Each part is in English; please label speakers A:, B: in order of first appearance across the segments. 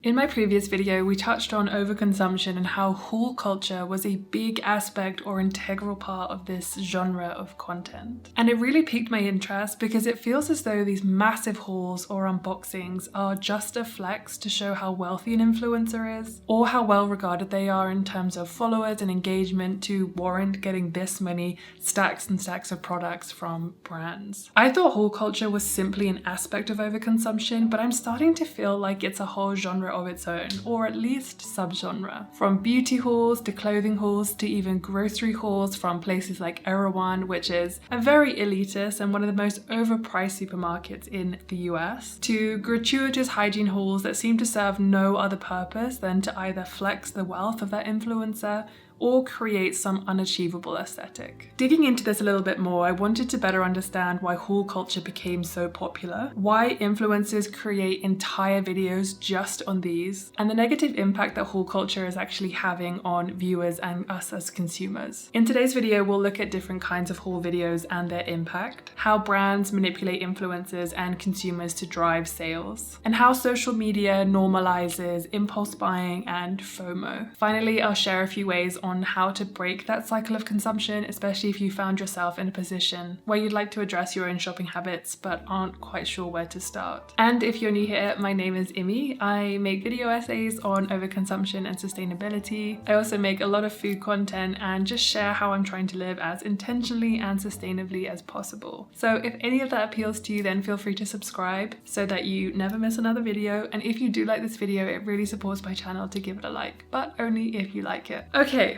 A: In my previous video, we touched on overconsumption and how haul culture was a big aspect or integral part of this genre of content. And it really piqued my interest because it feels as though these massive hauls or unboxings are just a flex to show how wealthy an influencer is, or how well regarded they are in terms of followers and engagement to warrant getting this many stacks and stacks of products from brands. I thought haul culture was simply an aspect of overconsumption, but I'm starting to feel like it's a whole genre of its own, or at least subgenre. From beauty hauls to clothing hauls to even grocery hauls from places like Erewhon, which is a very elitist and one of the most overpriced supermarkets in the US, to gratuitous hygiene hauls that seem to serve no other purpose than to either flex the wealth of that influencer or create some unachievable aesthetic. Digging into this a little bit more, I wanted to better understand why haul culture became so popular, why influencers create entire videos just on these, and the negative impact that haul culture is actually having on viewers and us as consumers. In today's video, we'll look at different kinds of haul videos and their impact, how brands manipulate influencers and consumers to drive sales, and how social media normalizes impulse buying and FOMO. Finally, I'll share a few ways on how to break that cycle of consumption, especially if you found yourself in a position where you'd like to address your own shopping habits but aren't quite sure where to start. And if you're new here, my name is Imi. I make video essays on overconsumption and sustainability. I also make a lot of food content and just share how I'm trying to live as intentionally and sustainably as possible. So if any of that appeals to you, then feel free to subscribe so that you never miss another video. And if you do like this video, it really supports my channel to give it a like, but only if you like it. Okay.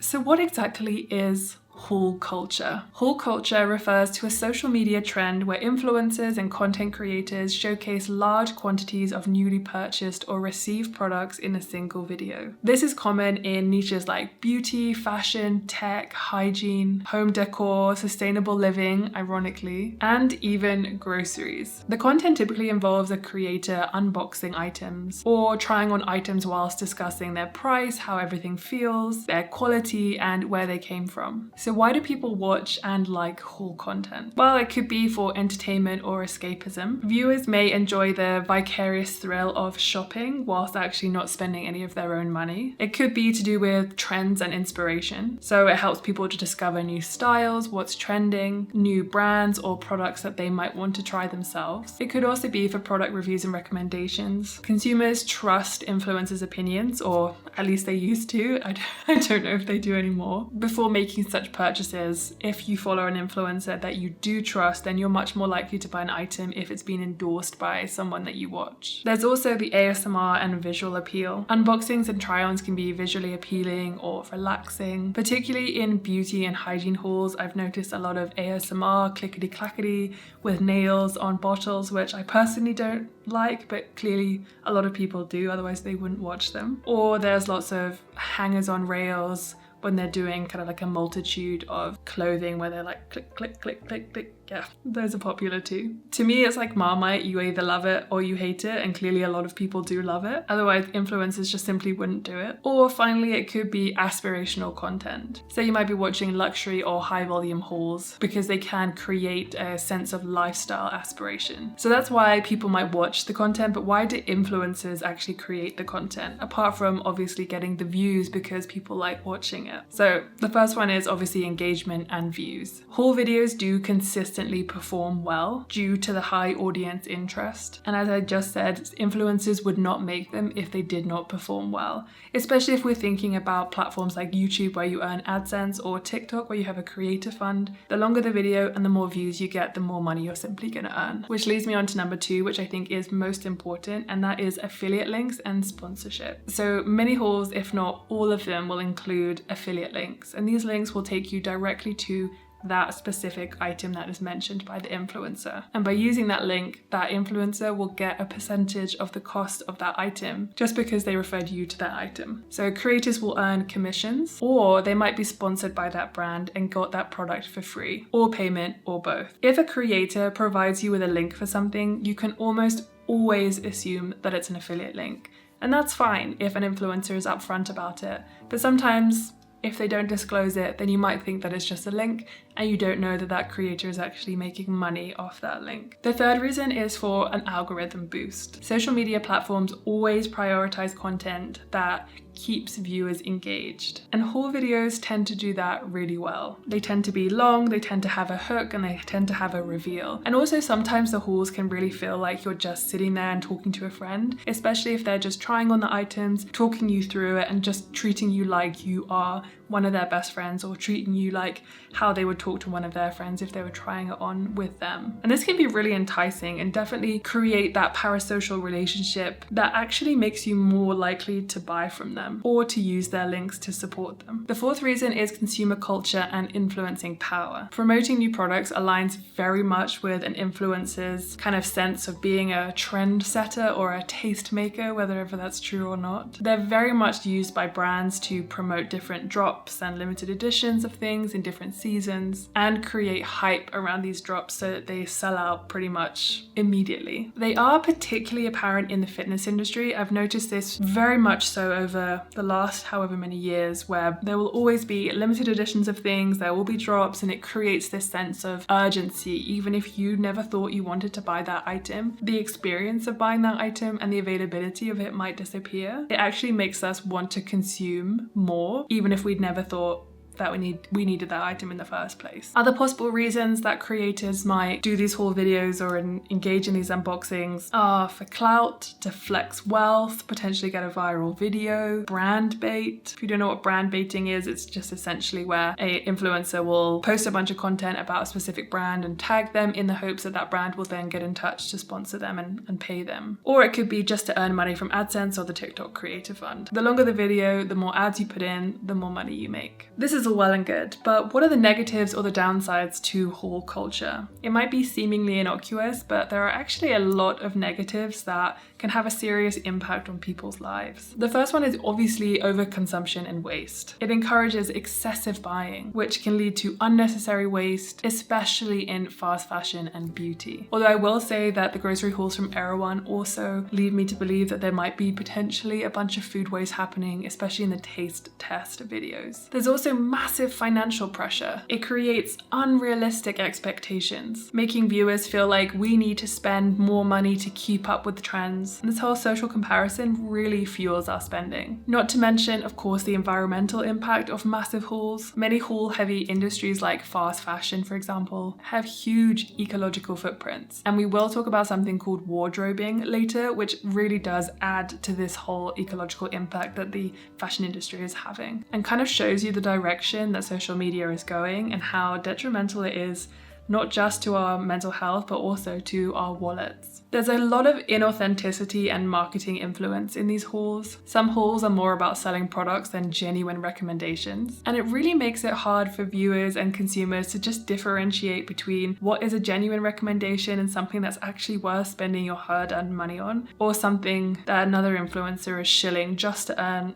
A: So what exactly is haul culture? Haul culture refers to a social media trend where influencers and content creators showcase large quantities of newly purchased or received products in a single video. This is common in niches like beauty, fashion, tech, hygiene, home decor, sustainable living, ironically, and even groceries. The content typically involves a creator unboxing items or trying on items whilst discussing their price, how everything feels, their quality, and where they came from. So why do people watch and like haul content? Well, it could be for entertainment or escapism. Viewers may enjoy the vicarious thrill of shopping whilst actually not spending any of their own money. It could be to do with trends and inspiration. So it helps people to discover new styles, what's trending, new brands or products that they might want to try themselves. It could also be for product reviews and recommendations. Consumers trust influencers' opinions, or at least they used to. I don't know if they do anymore. Before making such purchases, if you follow an influencer that you do trust, then you're much more likely to buy an item if it's been endorsed by someone that you watch. There's also the ASMR and visual appeal. Unboxings and try-ons can be visually appealing or relaxing. Particularly in beauty and hygiene hauls, I've noticed a lot of ASMR clickety-clackety with nails on bottles, which I personally don't like, but clearly a lot of people do, otherwise they wouldn't watch them. Or there's lots of hangers on rails when they're doing kind of like a multitude of clothing where they're like click, click, click, click, click. Yeah, those are popular too. To me, it's like Marmite. You either love it or you hate it, and clearly a lot of people do love it. Otherwise, influencers just simply wouldn't do it. Or finally, it could be aspirational content. So you might be watching luxury or high volume hauls because they can create a sense of lifestyle aspiration. So that's why people might watch the content, but why do influencers actually create the content? Apart from obviously getting the views because people like watching it. So the first one is obviously engagement and views. Haul videos do consistently perform well due to the high audience interest. And as I just said, influencers would not make them if they did not perform well, especially if we're thinking about platforms like YouTube where you earn AdSense, or TikTok where you have a creator fund. The longer the video and the more views you get, the more money you're simply going to earn. Which leads me on to number 2, which I think is most important, and that is affiliate links and sponsorship. So many hauls, if not all of them, will include affiliate links, and these links will take you directly to that specific item that is mentioned by the influencer. And by using that link, that influencer will get a percentage of the cost of that item just because they referred you to that item. So creators will earn commissions, or they might be sponsored by that brand and got that product for free, or payment, or both. If a creator provides you with a link for something, you can almost always assume that it's an affiliate link. And that's fine if an influencer is upfront about it. But sometimes if they don't disclose it, then you might think that it's just a link, and you don't know that that creator is actually making money off that link. The third reason is for an algorithm boost. Social media platforms always prioritize content that keeps viewers engaged, and haul videos tend to do that really well. They tend to be long, they tend to have a hook, and they tend to have a reveal. And also sometimes the hauls can really feel like you're just sitting there and talking to a friend, especially if they're just trying on the items, talking you through it, and just treating you like you are one of their best friends, or treating you like how they would talk to one of their friends if they were trying it on with them. And this can be really enticing and definitely create that parasocial relationship that actually makes you more likely to buy from them or to use their links to support them. The fourth reason is consumer culture and influencing power. Promoting new products aligns very much with an influencer's kind of sense of being a trend setter or a taste maker, whether ever that's true or not. They're very much used by brands to promote different drops and limited editions of things in different seasons and create hype around these drops so that they sell out pretty much immediately. They are particularly apparent in the fitness industry. I've noticed this very much so over the last however many years, where there will always be limited editions of things, there will be drops, and it creates this sense of urgency. Even if you never thought you wanted to buy that item, the experience of buying that item and the availability of it might disappear. It actually makes us want to consume more, even if we'd never thought that we needed that item in the first place. Other possible reasons that creators might do these haul videos or engage in these unboxings are for clout, to flex wealth, potentially get a viral video, brand bait. If you don't know what brand baiting is, it's just essentially where an influencer will post a bunch of content about a specific brand and tag them in the hopes that that brand will then get in touch to sponsor them and pay them. Or it could be just to earn money from AdSense or the TikTok Creator Fund. The longer the video, the more ads you put in, the more money you make. This is all well and good, but what are the negatives or the downsides to haul culture? It might be seemingly innocuous, but there are actually a lot of negatives that can have a serious impact on people's lives. The first one is obviously overconsumption and waste. It encourages excessive buying, which can lead to unnecessary waste, especially in fast fashion and beauty. Although I will say that the grocery hauls from Erewhon also lead me to believe that there might be potentially a bunch of food waste happening, especially in the taste test videos. There's also massive financial pressure. It creates unrealistic expectations, making viewers feel like we need to spend more money to keep up with the trends. And this whole social comparison really fuels our spending. Not to mention, of course, the environmental impact of massive hauls. Many haul-heavy industries like fast fashion, for example, have huge ecological footprints. And we will talk about something called wardrobing later, which really does add to this whole ecological impact that the fashion industry is having, and kind of shows you the direction that social media is going and how detrimental it is, not just to our mental health, but also to our wallets. There's a lot of inauthenticity and marketing influence in these hauls. Some hauls are more about selling products than genuine recommendations, and it really makes it hard for viewers and consumers to just differentiate between what is a genuine recommendation and something that's actually worth spending your hard-earned money on, or something that another influencer is shilling just to earn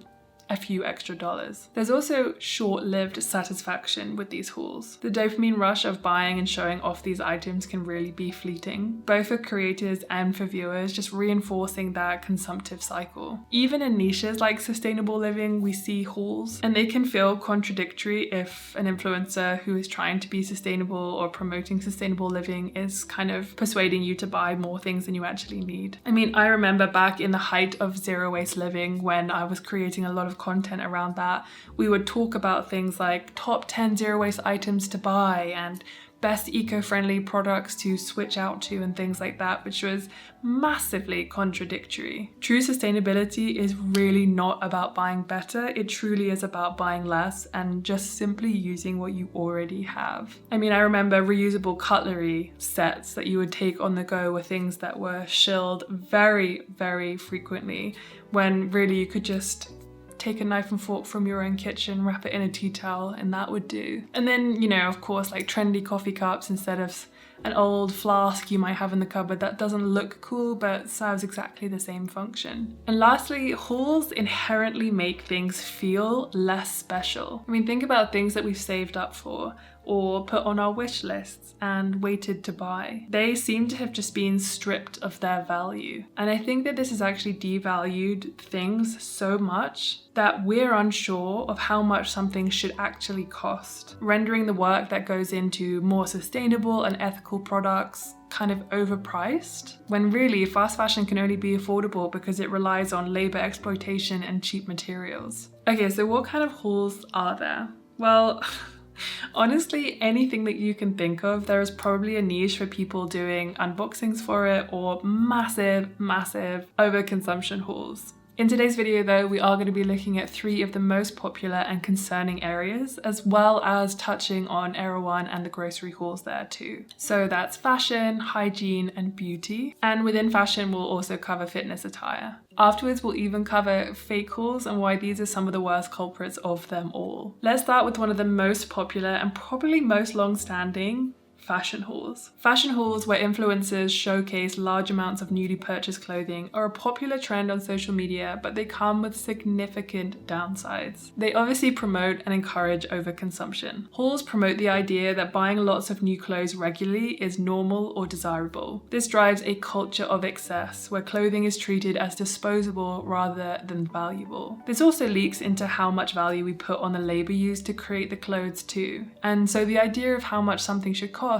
A: a few extra dollars. There's also short-lived satisfaction with these hauls. The dopamine rush of buying and showing off these items can really be fleeting, both for creators and for viewers, just reinforcing that consumptive cycle. Even in niches like sustainable living, we see hauls, and they can feel contradictory if an influencer who is trying to be sustainable or promoting sustainable living is kind of persuading you to buy more things than you actually need. I mean, I remember back in the height of zero waste living, when I was creating a lot of content around that, we would talk about things like top 10 zero waste items to buy and best eco-friendly products to switch out to and things like that, which was massively contradictory. True sustainability is really not about buying better, it truly is about buying less and just simply using what you already have. I mean, I remember reusable cutlery sets that you would take on the go were things that were shilled very, very frequently, when really you could just take a knife and fork from your own kitchen, wrap it in a tea towel, and that would do. And then, you know, of course, like trendy coffee cups instead of an old flask you might have in the cupboard that doesn't look cool but serves exactly the same function. And lastly, hauls inherently make things feel less special. I mean, think about things that we've saved up for. or put on our wish lists and waited to buy. They seem to have just been stripped of their value. And I think that this has actually devalued things so much that we're unsure of how much something should actually cost, rendering the work that goes into more sustainable and ethical products kind of overpriced, when really fast fashion can only be affordable because it relies on labor exploitation and cheap materials. Okay, so what kind of hauls are there? Well, honestly, anything that you can think of, there is probably a niche for people doing unboxings for it or massive overconsumption hauls. In today's video though, we are going to be looking at 3 of the most popular and concerning areas, as well as touching on Erewhon and the grocery hauls there too. So that's fashion, hygiene and beauty. And within fashion, we'll also cover fitness attire. Afterwards, we'll even cover fake hauls and why these are some of the worst culprits of them all. Let's start with one of the most popular and probably most long-standing fashion hauls. Fashion hauls, where influencers showcase large amounts of newly purchased clothing, are a popular trend on social media, but they come with significant downsides. They obviously promote and encourage overconsumption. Hauls promote the idea that buying lots of new clothes regularly is normal or desirable. This drives a culture of excess, where clothing is treated as disposable rather than valuable. This also leaks into how much value we put on the labor used to create the clothes too. And so the idea of how much something should cost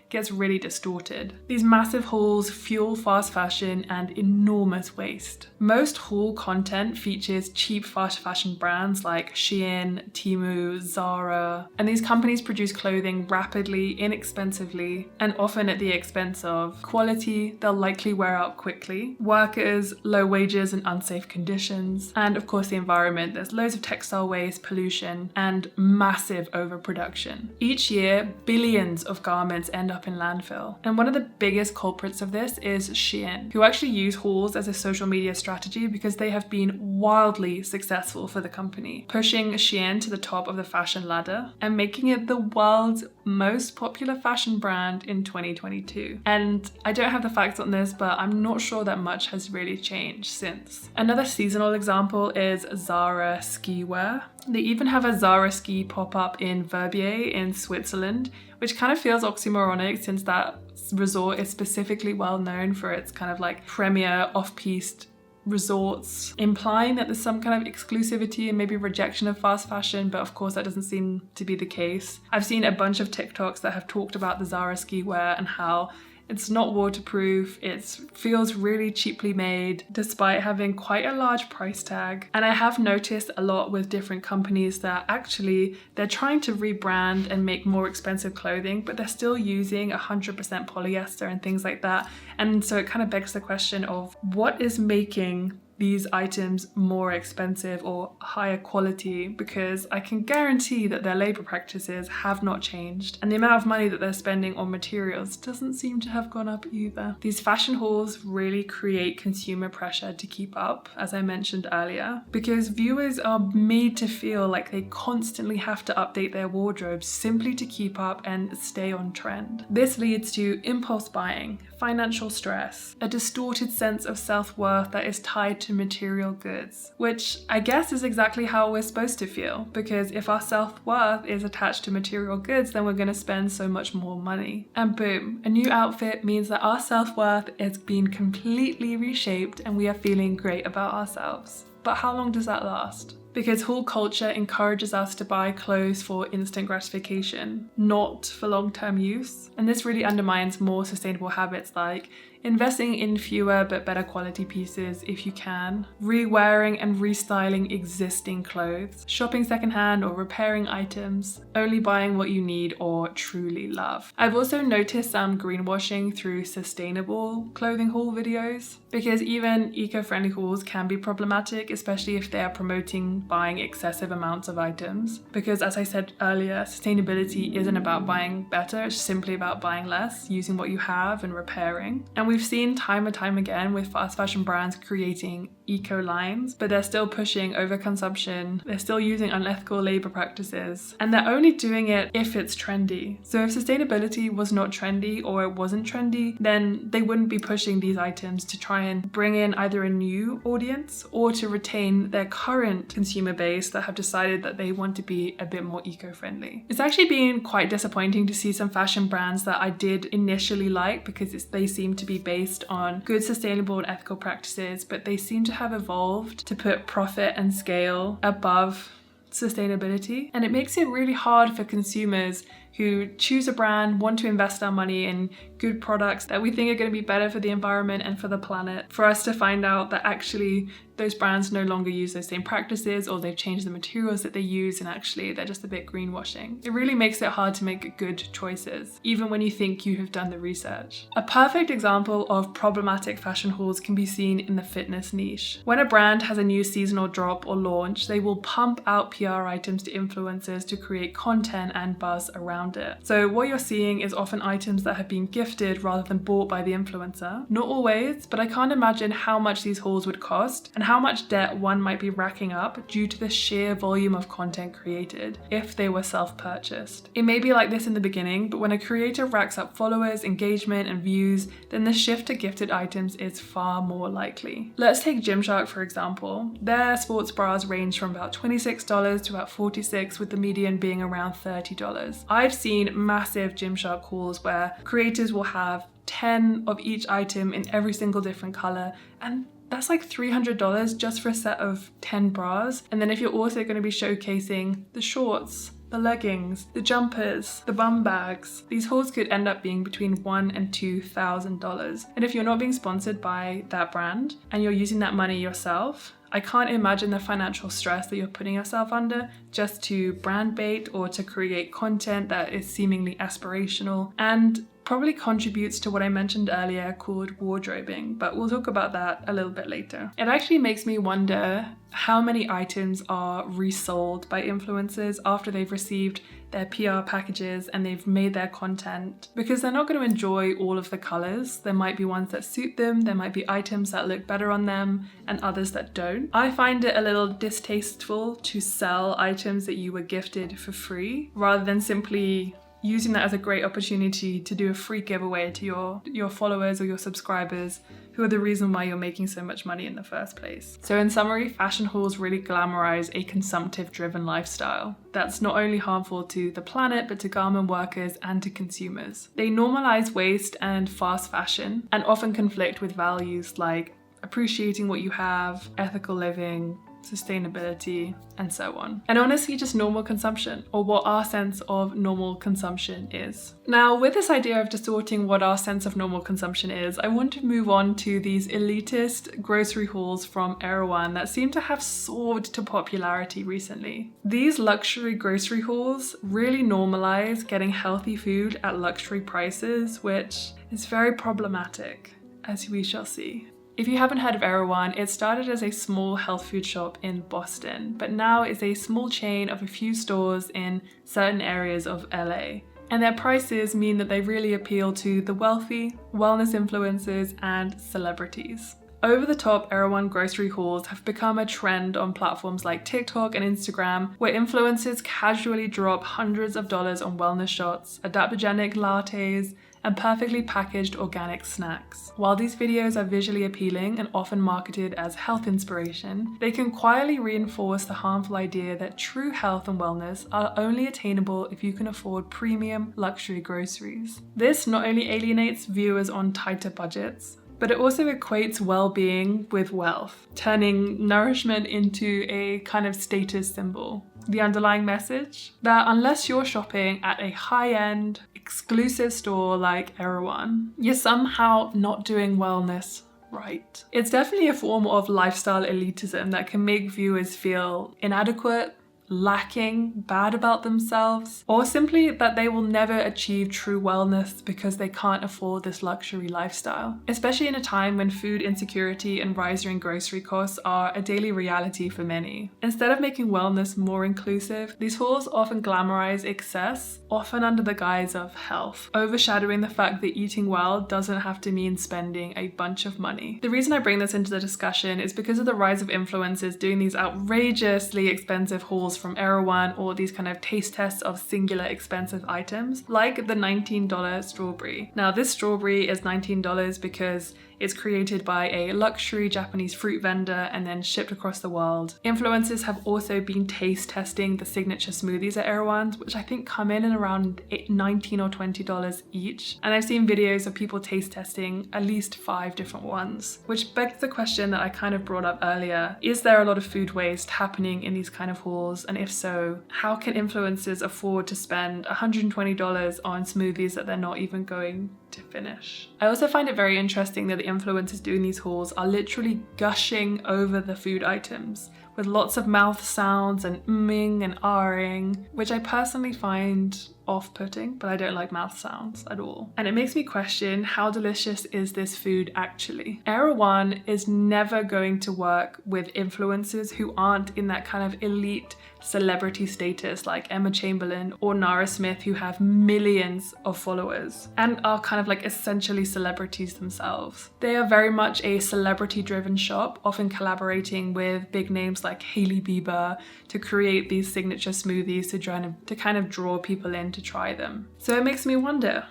A: gets really distorted. These massive hauls fuel fast fashion and enormous waste. Most haul content features cheap fast fashion brands like Shein, Temu, Zara, and these companies produce clothing rapidly, inexpensively, and often at the expense of quality they'll likely wear out quickly, workers, low wages and unsafe conditions, and of course the environment. There's loads of textile waste, pollution, and massive overproduction. Each year, billions of garments end up in landfill. And one of the biggest culprits of this is Shein, who actually use hauls as a social media strategy because they have been wildly successful for the company, pushing Shein to the top of the fashion ladder and making it the world's most popular fashion brand in 2022. And I don't have the facts on this, but I'm not sure that much has really changed since. Another seasonal example is Zara ski wear. They even have a Zara ski pop-up in Verbier in Switzerland, which kind of feels oxymoronic since that resort is specifically well known for its kind of like premier off-piste resorts, implying that there's some kind of exclusivity and maybe rejection of fast fashion, but of course that doesn't seem to be the case. I've seen a bunch of TikToks that have talked about the Zara ski wear and how it's not waterproof, it feels really cheaply made despite having quite a large price tag. And I have noticed a lot with different companies that actually they're trying to rebrand and make more expensive clothing, but they're still using 100% polyester and things like that. And so it kind of begs the question of what is making these items more expensive or higher quality, because I can guarantee that their labor practices have not changed and the amount of money that they're spending on materials doesn't seem to have gone up either. These fashion hauls really create consumer pressure to keep up, as I mentioned earlier, because viewers are made to feel like they constantly have to update their wardrobes simply to keep up and stay on trend. This leads to impulse buying, financial stress, a distorted sense of self-worth that is tied to material goods, which I guess is exactly how we're supposed to feel, because if our self-worth is attached to material goods, then we're going to spend so much more money. And boom, a new outfit means that our self-worth is being completely reshaped and we are feeling great about ourselves. But how long does that last? Because haul culture encourages us to buy clothes for instant gratification, not for long-term use. And this really undermines more sustainable habits like investing in fewer but better quality pieces if you can, re-wearing and restyling existing clothes, shopping secondhand or repairing items, only buying what you need or truly love. I've also noticed some greenwashing through sustainable clothing haul videos, because even eco-friendly hauls can be problematic, especially if they are promoting buying excessive amounts of items. Because as I said earlier, sustainability isn't about buying better, it's simply about buying less, using what you have and repairing. And we we've seen time and time again with fast fashion brands creating eco lines, but they're still pushing overconsumption, they're still using unethical labor practices, and they're only doing it if it's trendy. So if sustainability was not trendy or it wasn't trendy, then they wouldn't be pushing these items to try and bring in either a new audience or to retain their current consumer base that have decided that they want to be a bit more eco-friendly. It's actually been quite disappointing to see some fashion brands that I did initially like because they seem to be based on good sustainable and ethical practices, but they seem to have evolved to put profit and scale above sustainability. And it makes it really hard for consumers who choose a brand, want to invest our money in good products that we think are going to be better for the environment and for the planet, for us to find out that actually those brands no longer use those same practices, or they've changed the materials that they use and actually they're just a bit greenwashing. It really makes it hard to make good choices, even when you think you have done the research. A perfect example of problematic fashion hauls can be seen in the fitness niche. When a brand has a new seasonal drop or launch, they will pump out PR items to influencers to create content and buzz around it. So what you're seeing is often items that have been gifted rather than bought by the influencer. Not always, but I can't imagine how much these hauls would cost and how much debt one might be racking up due to the sheer volume of content created if they were self-purchased. It may be like this in the beginning, but when a creator racks up followers, engagement, and views, then the shift to gifted items is far more likely. Let's take Gymshark for example. Their sports bras range from about $26 to about $46, with the median being around $30. I've seen massive Gymshark hauls where creators will have 10 of each item in every single different color, and that's like $300 just for a set of 10 bras. And then if you're also going to be showcasing the shorts, the leggings, the jumpers, the bum bags, these hauls could end up being between $1,000 and $2,000. And if you're not being sponsored by that brand and you're using that money yourself, I can't imagine the financial stress that you're putting yourself under just to brand bait or to create content that is seemingly aspirational and probably contributes to what I mentioned earlier called wardrobing, but we'll talk about that a little bit later. It actually makes me wonder how many items are resold by influencers after they've received their PR packages and they've made their content, because they're not going to enjoy all of the colors. There might be ones that suit them, there might be items that look better on them and others that don't. I find it a little distasteful to sell items that you were gifted for free rather than simply using that as a great opportunity to do a free giveaway to your followers or your subscribers who are the reason why you're making so much money in the first place. So in summary, fashion hauls really glamorize a consumptive-driven lifestyle that's not only harmful to the planet, but to garment workers and to consumers. They normalize waste and fast fashion and often conflict with values like appreciating what you have, ethical living, sustainability, and so on. And honestly, just normal consumption, or what our sense of normal consumption is. Now, with this idea of distorting what our sense of normal consumption is, I want to move on to these elitist grocery hauls from Erewhon that seem to have soared to popularity recently. These luxury grocery hauls really normalize getting healthy food at luxury prices, which is very problematic, as we shall see. If you haven't heard of Erewhon, it started as a small health food shop in Boston, but now is a small chain of a few stores in certain areas of LA. And their prices mean that they really appeal to the wealthy, wellness influencers, and celebrities. Over-the-top Erewhon grocery hauls have become a trend on platforms like TikTok and Instagram, where influencers casually drop hundreds of dollars on wellness shots, adaptogenic lattes, and perfectly packaged organic snacks. While these videos are visually appealing and often marketed as health inspiration, they can quietly reinforce the harmful idea that true health and wellness are only attainable if you can afford premium luxury groceries. This not only alienates viewers on tighter budgets, but it also equates well-being with wealth, turning nourishment into a kind of status symbol. The underlying message? That unless you're shopping at a high-end, exclusive store like Erewhon, you're somehow not doing wellness right. It's definitely a form of lifestyle elitism that can make viewers feel inadequate, lacking, bad about themselves, or simply that they will never achieve true wellness because they can't afford this luxury lifestyle. Especially in a time when food insecurity and rising grocery costs are a daily reality for many. Instead of making wellness more inclusive, these hauls often glamorize excess, often under the guise of health, overshadowing the fact that eating well doesn't have to mean spending a bunch of money. The reason I bring this into the discussion is because of the rise of influencers doing these outrageously expensive hauls from Erewhon, or these kind of taste tests of singular expensive items, like the $19 strawberry. Now, this strawberry is $19 because it's created by a luxury Japanese fruit vendor and then shipped across the world. Influencers have also been taste testing the signature smoothies at Erewhon's, which I think come in around $19 or $20 each. And I've seen videos of people taste testing at least 5 different ones, which begs the question that I kind of brought up earlier. Is there a lot of food waste happening in these kind of hauls? And if so, how can influencers afford to spend $120 on smoothies that they're not even going to finish? I also find it very interesting that the influencers doing these hauls are literally gushing over the food items with lots of mouth sounds and mming and ahhing, which I personally find off-putting, but I don't like mouth sounds at all. And it makes me question, how delicious is this food actually? Erewhon is never going to work with influencers who aren't in that kind of elite celebrity status like Emma Chamberlain or Nara Smith, who have millions of followers and are kind of like essentially celebrities themselves. They are very much a celebrity-driven shop, often collaborating with big names like Hailey Bieber to create these signature smoothies to kind of draw people in to try them. So it makes me wonder,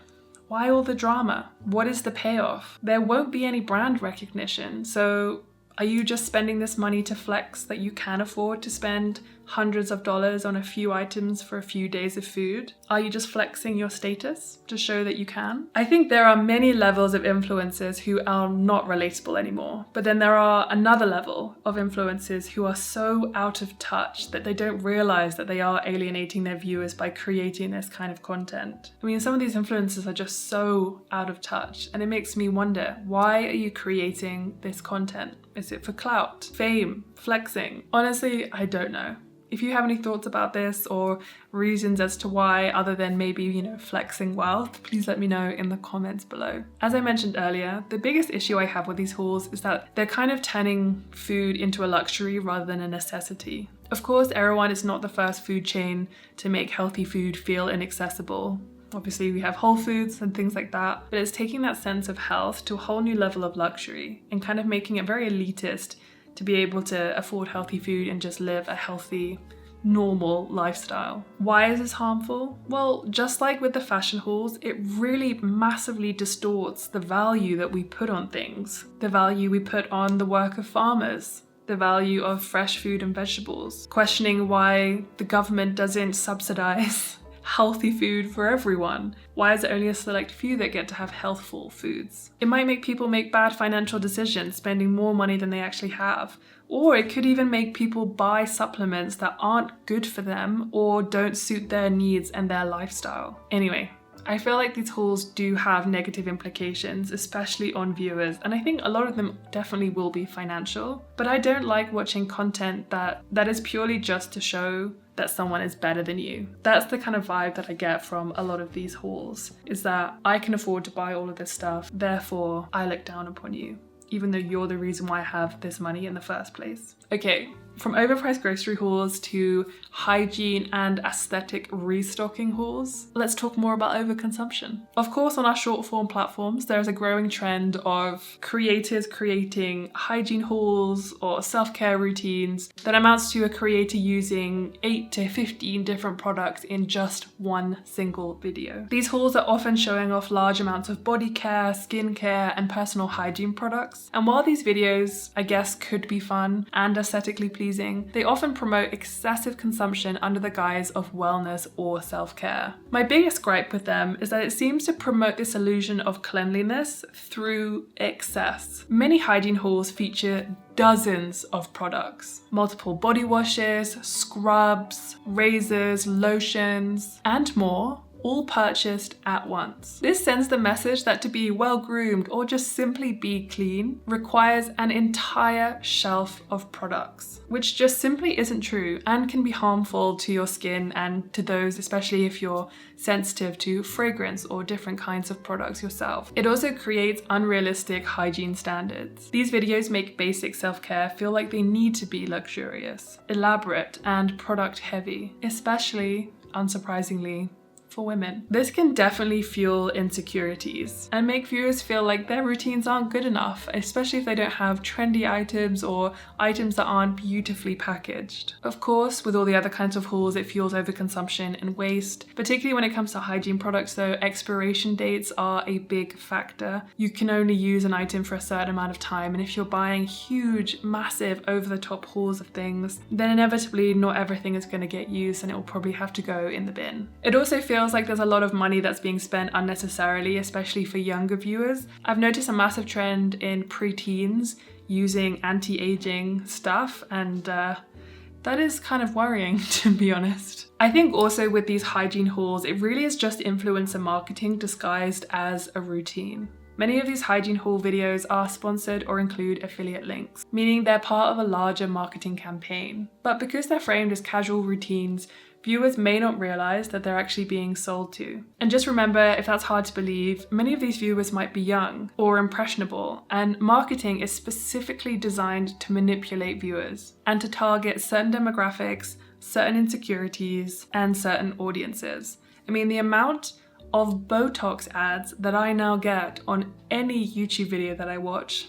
A: why all the drama? What is the payoff? There won't be any brand recognition, so are you just spending this money to flex that you can afford to spend hundreds of dollars on a few items for a few days of food? Are you just flexing your status to show that you can? I think there are many levels of influencers who are not relatable anymore, but then there are another level of influencers who are so out of touch that they don't realize that they are alienating their viewers by creating this kind of content. I mean, some of these influencers are just so out of touch, and it makes me wonder, why are you creating this content? Is it for clout, fame, flexing? Honestly, I don't know. If you have any thoughts about this or reasons as to why, other than maybe, flexing wealth, please let me know in the comments below. As I mentioned earlier, the biggest issue I have with these hauls is that they're kind of turning food into a luxury rather than a necessity. Of course, Erewhon is not the first food chain to make healthy food feel inaccessible. Obviously, we have Whole Foods and things like that, but it's taking that sense of health to a whole new level of luxury and kind of making it very elitist to be able to afford healthy food and just live a healthy, normal lifestyle. Why is this harmful? Well, just like with the fashion hauls, it really massively distorts the value that we put on things, the value we put on the work of farmers, the value of fresh food and vegetables, questioning why the government doesn't subsidize healthy food for everyone. Why is it only a select few that get to have healthful foods? It might make people make bad financial decisions, spending more money than they actually have. Or it could even make people buy supplements that aren't good for them or don't suit their needs and their lifestyle. Anyway, I feel like these hauls do have negative implications, especially on viewers, and I think a lot of them definitely will be financial. But I don't like watching content that is purely just to show that someone is better than you. That's the kind of vibe that I get from a lot of these hauls, is that I can afford to buy all of this stuff, therefore I look down upon you, even though you're the reason why I have this money in the first place. Okay, from overpriced grocery hauls to hygiene and aesthetic restocking hauls, let's talk more about overconsumption. Of course, on our short form platforms, there is a growing trend of creators creating hygiene hauls or self-care routines that amounts to a creator using 8 to 15 different products in just one single video. These hauls are often showing off large amounts of body care, skin care, and personal hygiene products. And while these videos, I guess, could be fun and aesthetically pleasing, they often promote excessive consumption under the guise of wellness or self-care. My biggest gripe with them is that it seems to promote this illusion of cleanliness through excess. Many hygiene hauls feature dozens of products, multiple body washes, scrubs, razors, lotions, and more, all purchased at once. This sends the message that to be well groomed or just simply be clean requires an entire shelf of products, which just simply isn't true and can be harmful to your skin and to those, especially if you're sensitive to fragrance or different kinds of products yourself. It also creates unrealistic hygiene standards. These videos make basic self-care feel like they need to be luxurious, elaborate, and product heavy, especially, unsurprisingly, for women. This can definitely fuel insecurities and make viewers feel like their routines aren't good enough, especially if they don't have trendy items or items that aren't beautifully packaged. Of course, with all the other kinds of hauls, it fuels overconsumption and waste. Particularly when it comes to hygiene products though, expiration dates are a big factor. You can only use an item for a certain amount of time, and if you're buying huge, massive, over-the-top hauls of things, then inevitably not everything is going to get used and it will probably have to go in the bin. It also feels like there's a lot of money that's being spent unnecessarily, especially for younger viewers. I've noticed a massive trend in preteens using anti-aging stuff, and that is kind of worrying, to be honest. I think also with these hygiene hauls, it really is just influencer marketing disguised as a routine. Many of these hygiene haul videos are sponsored or include affiliate links, meaning they're part of a larger marketing campaign. But because they're framed as casual routines, viewers may not realize that they're actually being sold to. And just remember, if that's hard to believe, many of these viewers might be young or impressionable, and marketing is specifically designed to manipulate viewers and to target certain demographics, certain insecurities, and certain audiences. I mean, the amount of Botox ads that I now get on any YouTube video that I watch,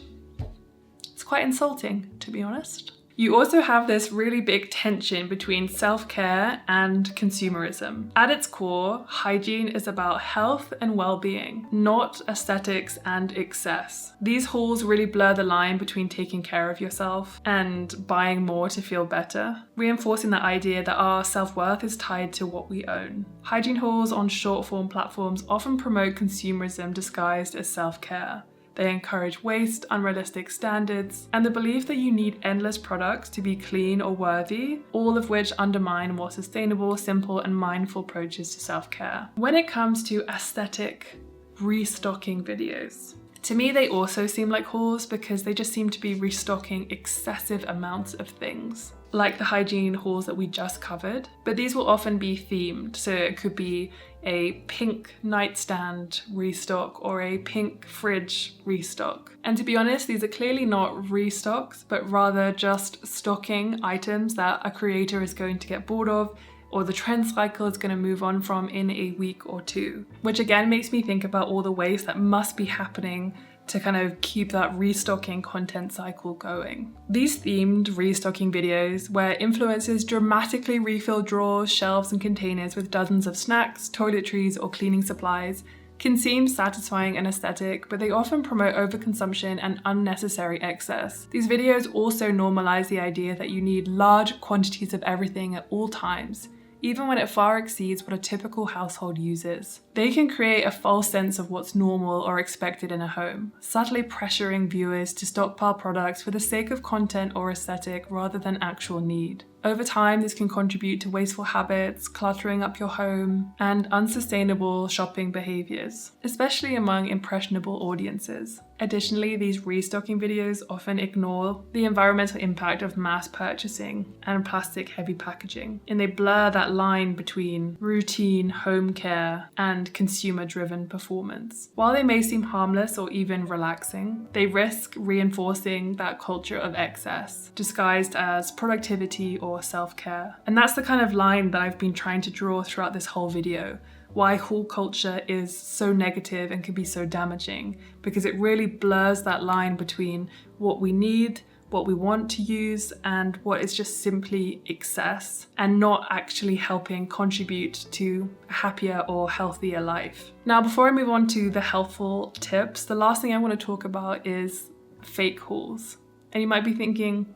A: it's quite insulting, to be honest. You also have this really big tension between self-care and consumerism. At its core, hygiene is about health and well-being, not aesthetics and excess. These hauls really blur the line between taking care of yourself and buying more to feel better, reinforcing the idea that our self-worth is tied to what we own. Hygiene hauls on short-form platforms often promote consumerism disguised as self-care. They encourage waste, unrealistic standards, and the belief that you need endless products to be clean or worthy, all of which undermine more sustainable, simple, and mindful approaches to self-care. When it comes to aesthetic restocking videos, to me they also seem like hauls because they just seem to be restocking excessive amounts of things, like the hygiene hauls that we just covered, but these will often be themed. So it could be a pink nightstand restock or a pink fridge restock. And to be honest, these are clearly not restocks, but rather just stocking items that a creator is going to get bored of or the trend cycle is going to move on from in a week or two. Which again makes me think about all the waste that must be happening to kind of keep that restocking content cycle going. These themed restocking videos, where influencers dramatically refill drawers, shelves, and containers with dozens of snacks, toiletries, or cleaning supplies, can seem satisfying and aesthetic, but they often promote overconsumption and unnecessary excess. These videos also normalize the idea that you need large quantities of everything at all times, even when it far exceeds what a typical household uses. They can create a false sense of what's normal or expected in a home, subtly pressuring viewers to stockpile products for the sake of content or aesthetic rather than actual need. Over time, this can contribute to wasteful habits, cluttering up your home, and unsustainable shopping behaviors, especially among impressionable audiences. Additionally, these restocking videos often ignore the environmental impact of mass purchasing and plastic-heavy packaging, and they blur that line between routine home care and consumer-driven performance. While they may seem harmless or even relaxing, they risk reinforcing that culture of excess, disguised as productivity or self-care. And that's the kind of line that I've been trying to draw throughout this whole video. Why haul culture is so negative and can be so damaging, because it really blurs that line between what we need, what we want to use, and what is just simply excess and not actually helping contribute to a happier or healthier life. Now, before I move on to the helpful tips, the last thing I want to talk about is fake hauls. And you might be thinking,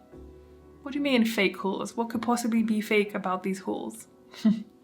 A: what do you mean fake hauls? What could possibly be fake about these hauls?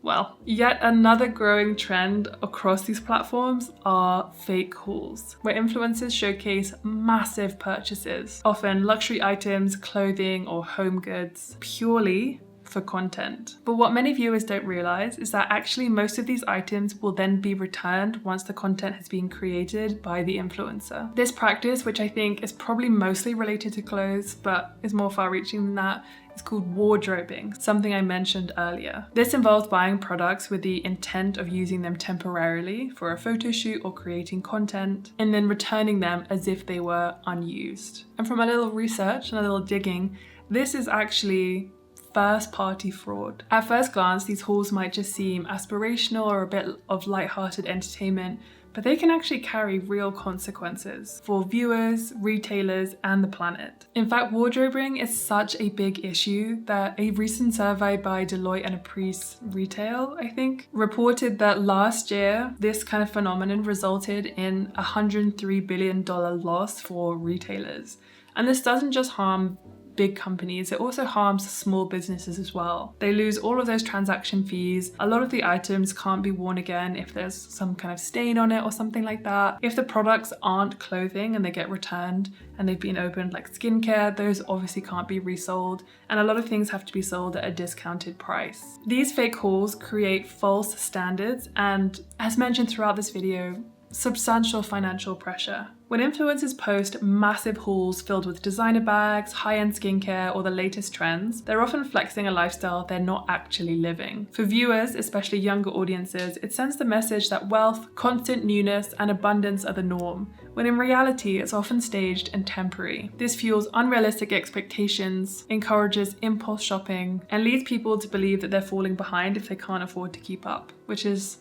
A: Well, yet another growing trend across these platforms are fake hauls, where influencers showcase massive purchases, often luxury items, clothing, or home goods, purely for content. But what many viewers don't realize is that actually most of these items will then be returned once the content has been created by the influencer. This practice, which I think is probably mostly related to clothes, but is more far-reaching than that, it's called wardrobing, something I mentioned earlier. This involves buying products with the intent of using them temporarily for a photo shoot or creating content, and then returning them as if they were unused. And from a little research and a little digging, this is actually first-party fraud. At first glance, these hauls might just seem aspirational or a bit of light-hearted entertainment, but they can actually carry real consequences for viewers, retailers, and the planet. In fact, wardrobing is such a big issue that a recent survey by Deloitte and Apprice Retail, I think, reported that last year, this kind of phenomenon resulted in a $103 billion loss for retailers. And this doesn't just harm big companies, it also harms small businesses as well. They lose all of those transaction fees. A lot of the items can't be worn again if there's some kind of stain on it or something like that. If the products aren't clothing and they get returned and they've been opened, like skincare, those obviously can't be resold, and a lot of things have to be sold at a discounted price. These fake hauls create false standards and, as mentioned throughout this video, substantial financial pressure. When influencers post massive hauls filled with designer bags, high-end skincare, or the latest trends, they're often flexing a lifestyle they're not actually living. For viewers, especially younger audiences, it sends the message that wealth, constant newness, and abundance are the norm, when in reality it's often staged and temporary. This fuels unrealistic expectations, encourages impulse shopping, and leads people to believe that they're falling behind if they can't afford to keep up, which is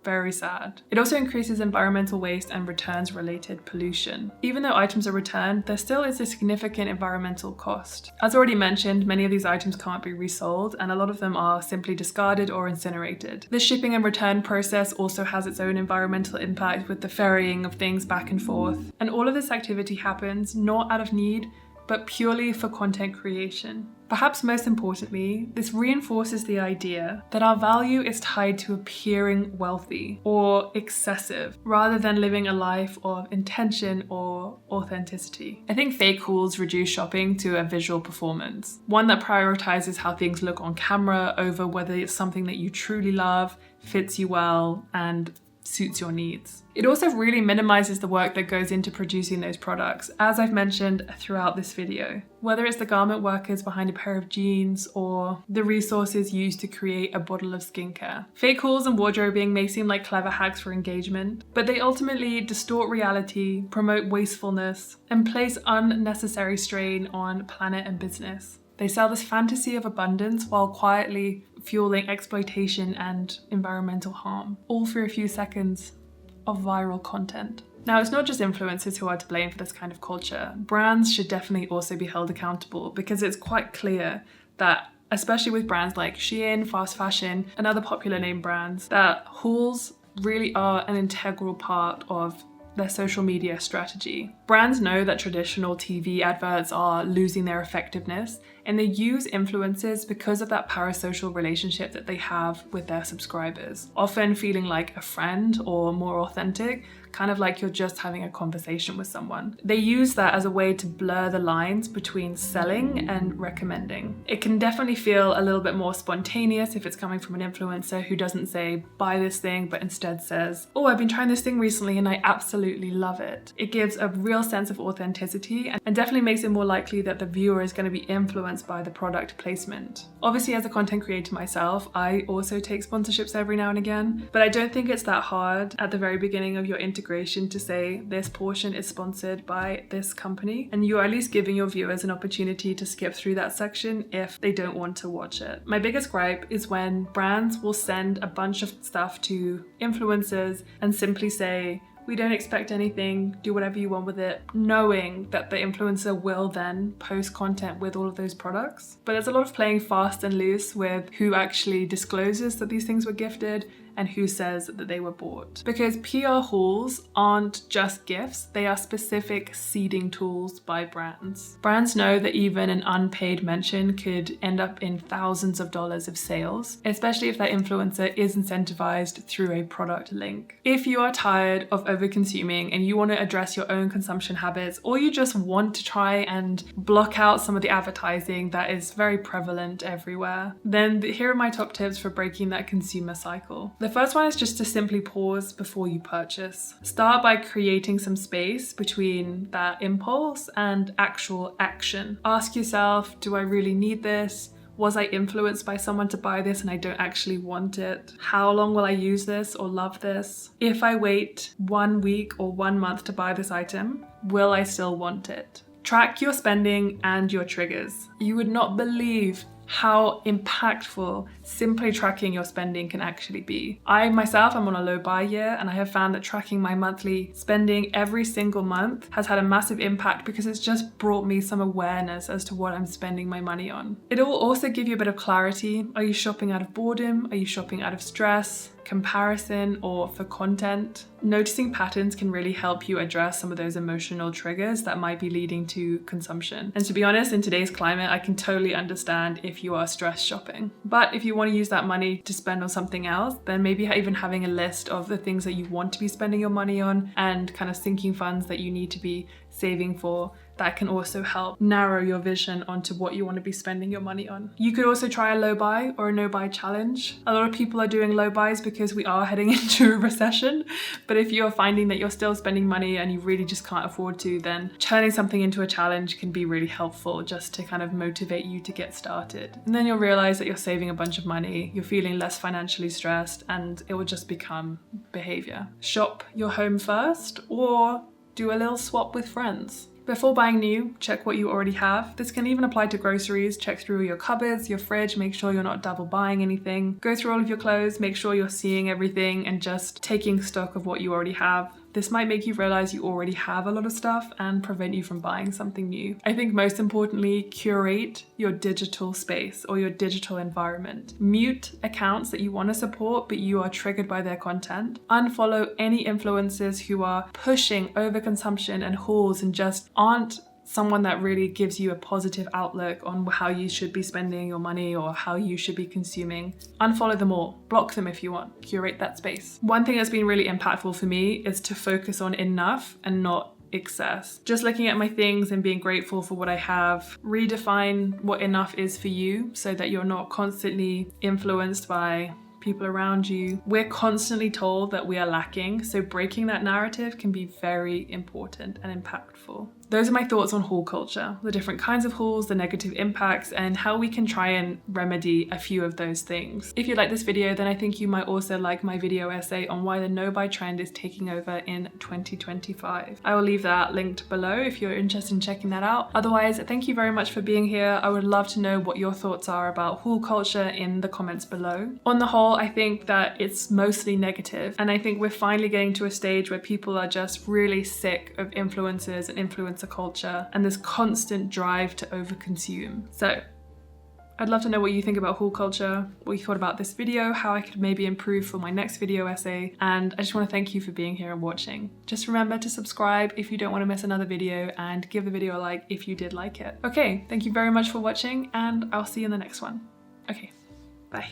A: very sad. It also increases environmental waste and returns related pollution. Even though items are returned, there still is a significant environmental cost. As already mentioned, many of these items can't be resold, and a lot of them are simply discarded or incinerated. The shipping and return process also has its own environmental impact with the ferrying of things back and forth. And all of this activity happens not out of need, but purely for content creation. Perhaps most importantly, this reinforces the idea that our value is tied to appearing wealthy or excessive, rather than living a life of intention or authenticity. I think fake hauls reduce shopping to a visual performance, one that prioritizes how things look on camera over whether it's something that you truly love, fits you well, and suits your needs. It also really minimizes the work that goes into producing those products, as I've mentioned throughout this video. Whether it's the garment workers behind a pair of jeans or the resources used to create a bottle of skincare. Fake hauls and wardrobing may seem like clever hacks for engagement, but they ultimately distort reality, promote wastefulness, and place unnecessary strain on planet and business. They sell this fantasy of abundance while quietly fueling exploitation and environmental harm, all for a few seconds of viral content. Now, it's not just influencers who are to blame for this kind of culture. Brands should definitely also be held accountable, because it's quite clear that, especially with brands like Shein, fast fashion, and other popular name brands, that hauls really are an integral part of their social media strategy. Brands know that traditional TV adverts are losing their effectiveness, and they use influencers because of that parasocial relationship that they have with their subscribers, often feeling like a friend or more authentic, kind of like you're just having a conversation with someone. They use that as a way to blur the lines between selling and recommending. It can definitely feel a little bit more spontaneous if it's coming from an influencer who doesn't say, buy this thing, but instead says, oh, I've been trying this thing recently and I absolutely love it. It gives a real sense of authenticity and definitely makes it more likely that the viewer is going to be influenced by the product placement. Obviously, as a content creator myself, I also take sponsorships every now and again, but I don't think it's that hard at the very beginning of your integration to say this portion is sponsored by this company, and you're at least giving your viewers an opportunity to skip through that section if they don't want to watch it. My biggest gripe is when brands will send a bunch of stuff to influencers and simply say, we don't expect anything, do whatever you want with it, knowing that the influencer will then post content with all of those products. But there's a lot of playing fast and loose with who actually discloses that these things were gifted and who says that they were bought. Because PR hauls aren't just gifts, they are specific seeding tools by brands. Brands know that even an unpaid mention could end up in thousands of dollars of sales, especially if that influencer is incentivized through a product link. If you are tired of over-consuming and you want to address your own consumption habits, or you just want to try and block out some of the advertising that is very prevalent everywhere, then here are my top tips for breaking that consumer cycle. The first one is just to simply pause before you purchase. Start by creating some space between that impulse and actual action. Ask yourself, do I really need this? Was I influenced by someone to buy this and I don't actually want it? How long will I use this or love this? If I wait 1 week or 1 month to buy this item, will I still want it? Track your spending and your triggers. You would not believe how impactful simply tracking your spending can actually be. I myself am on a low buy year, and I have found that tracking my monthly spending every single month has had a massive impact because it's just brought me some awareness as to what I'm spending my money on. It will also give you a bit of clarity. Are you shopping out of boredom? Are you shopping out of stress, comparison, or for content? Noticing patterns can really help you address some of those emotional triggers that might be leading to consumption. And to be honest, in today's climate, I can totally understand if you are stress shopping. But if you want to use that money to spend on something else, then maybe even having a list of the things that you want to be spending your money on and kind of sinking funds that you need to be saving for, that can also help narrow your vision onto what you want to be spending your money on. You could also try a low buy or a no buy challenge. A lot of people are doing low buys because we are heading into a recession. But if you're finding that you're still spending money and you really just can't afford to, then turning something into a challenge can be really helpful just to kind of motivate you to get started. And then you'll realize that you're saving a bunch of money, you're feeling less financially stressed, and it will just become behavior. Shop your home first, or do a little swap with friends. Before buying new, check what you already have. This can even apply to groceries. Check through your cupboards, your fridge, make sure you're not double buying anything. Go through all of your clothes, make sure you're seeing everything and just taking stock of what you already have. This might make you realize you already have a lot of stuff and prevent you from buying something new. I think most importantly, curate your digital space or your digital environment. Mute accounts that you want to support but you are triggered by their content. Unfollow any influencers who are pushing overconsumption and hauls and just aren't someone that really gives you a positive outlook on how you should be spending your money or how you should be consuming. Unfollow them all. Block them if you want. Curate that space. One thing that's been really impactful for me is to focus on enough and not excess. Just looking at my things and being grateful for what I have. Redefine what enough is for you so that you're not constantly influenced by people around you. We're constantly told that we are lacking, so breaking that narrative can be very important and impactful. Those are my thoughts on haul culture, the different kinds of hauls, the negative impacts, and how we can try and remedy a few of those things. If you like this video, then I think you might also like my video essay on why the no-buy trend is taking over in 2025. I will leave that linked below if you're interested in checking that out. Otherwise, thank you very much for being here. I would love to know what your thoughts are about haul culture in the comments below. On the whole, I think that it's mostly negative, and I think we're finally getting to a stage where people are just really sick of influencers and influencer culture and this constant drive to overconsume. So I'd love to know what you think about haul culture, what you thought about this video, how I could maybe improve for my next video essay, and I just want to thank you for being here and watching. Just remember to subscribe if you don't want to miss another video, and give the video a like if you did like it. Okay, thank you very much for watching, and I'll see you in the next one. Okay, bye.